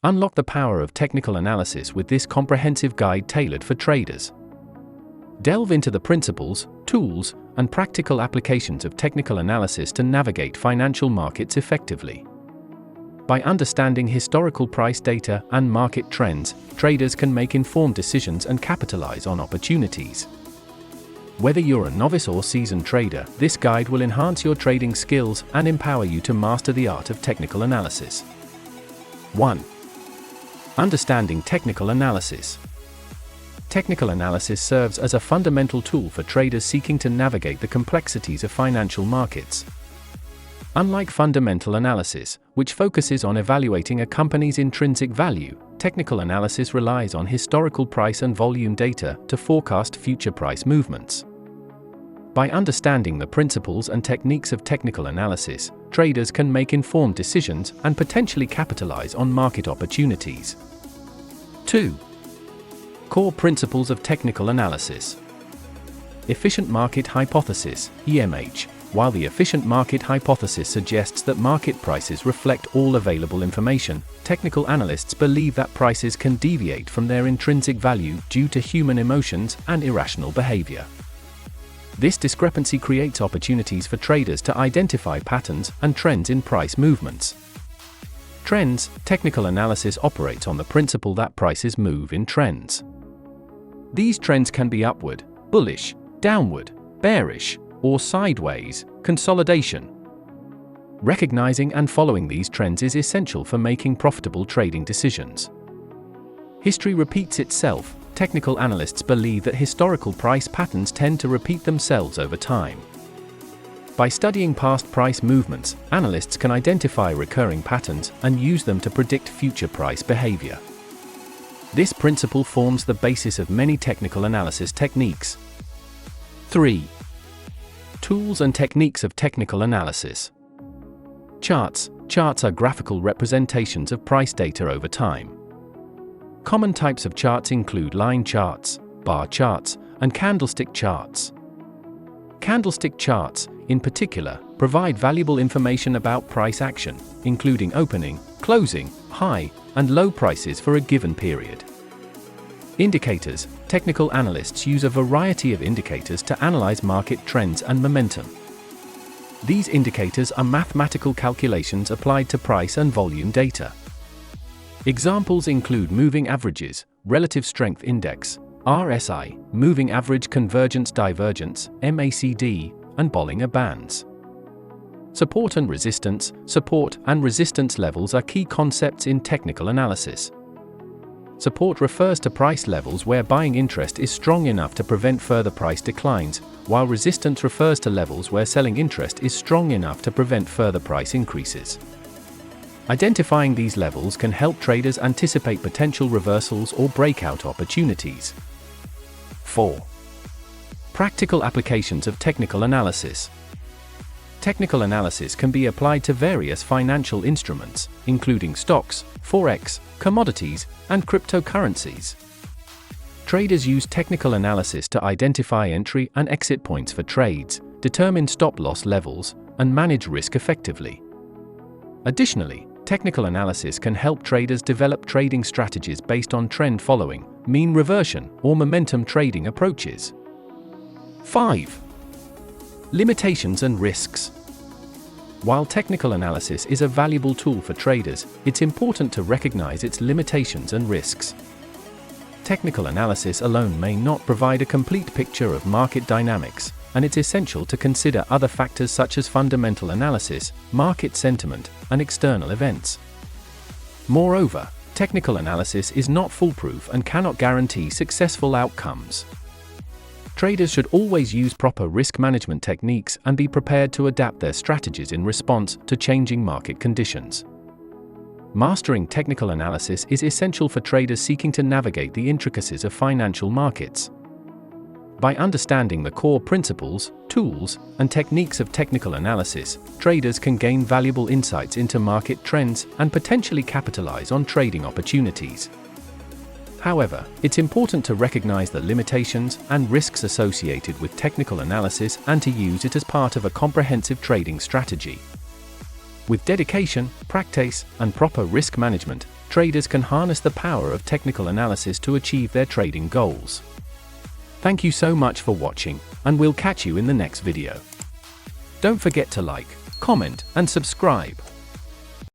Unlock the power of technical analysis with this comprehensive guide tailored for traders. Delve into the principles, tools, and practical applications of technical analysis to navigate financial markets effectively. By understanding historical price data and market trends, traders can make informed decisions and capitalize on opportunities. Whether you're a novice or seasoned trader, this guide will enhance your trading skills and empower you to master the art of technical analysis. 1. Understanding technical analysis. Technical analysis serves as a fundamental tool for traders seeking to navigate the complexities of financial markets. Unlike fundamental analysis, which focuses on evaluating a company's intrinsic value, technical analysis relies on historical price and volume data to forecast future price movements. By understanding the principles and techniques of technical analysis, traders can make informed decisions and potentially capitalize on market opportunities. 2. Core principles of technical analysis. Efficient market hypothesis, EMH. While the efficient market hypothesis suggests that market prices reflect all available information, technical analysts believe that prices can deviate from their intrinsic value due to human emotions and irrational behavior. This discrepancy creates opportunities for traders to identify patterns and trends in price movements. Trends. Technical analysis operates on the principle that prices move in trends. These trends can be upward, bullish, downward, bearish, or sideways, consolidation. Recognizing and following these trends is essential for making profitable trading decisions. History repeats itself. Technical analysts believe that historical price patterns tend to repeat themselves over time. By studying past price movements, analysts can identify recurring patterns and use them to predict future price behavior. This principle forms the basis of many technical analysis techniques. 3. Tools and techniques of technical analysis. Charts. Charts are graphical representations of price data over time. Common types of charts include line charts, bar charts, and candlestick charts. Candlestick charts, in particular, provide valuable information about price action, including opening, closing, high, and low prices for a given period. Indicators. Technical analysts use a variety of indicators to analyze market trends and momentum. These indicators are mathematical calculations applied to price and volume data. Examples include moving averages, relative strength index, RSI, moving average convergence divergence, MACD, and Bollinger Bands. Support and resistance. Support and resistance levels are key concepts in technical analysis. Support refers to price levels where buying interest is strong enough to prevent further price declines, while resistance refers to levels where selling interest is strong enough to prevent further price increases. Identifying these levels can help traders anticipate potential reversals or breakout opportunities. 4. Practical applications of technical analysis. Technical analysis can be applied to various financial instruments, including stocks, forex, commodities, and cryptocurrencies. Traders use technical analysis to identify entry and exit points for trades, determine stop-loss levels, and manage risk effectively. Additionally, technical analysis can help traders develop trading strategies based on trend following, mean reversion, or momentum trading approaches. 5. Limitations and risks. While technical analysis is a valuable tool for traders, it's important to recognize its limitations and risks. Technical analysis alone may not provide a complete picture of market dynamics, and it's essential to consider other factors such as fundamental analysis, market sentiment, and external events. Moreover, technical analysis is not foolproof and cannot guarantee successful outcomes. Traders should always use proper risk management techniques and be prepared to adapt their strategies in response to changing market conditions. Mastering technical analysis is essential for traders seeking to navigate the intricacies of financial markets. By understanding the core principles, tools, and techniques of technical analysis, traders can gain valuable insights into market trends and potentially capitalize on trading opportunities. However, it's important to recognize the limitations and risks associated with technical analysis and to use it as part of a comprehensive trading strategy. With dedication, practice, and proper risk management, traders can harness the power of technical analysis to achieve their trading goals. Thank you so much for watching, and we'll catch you in the next video. Don't forget to like, comment, and subscribe.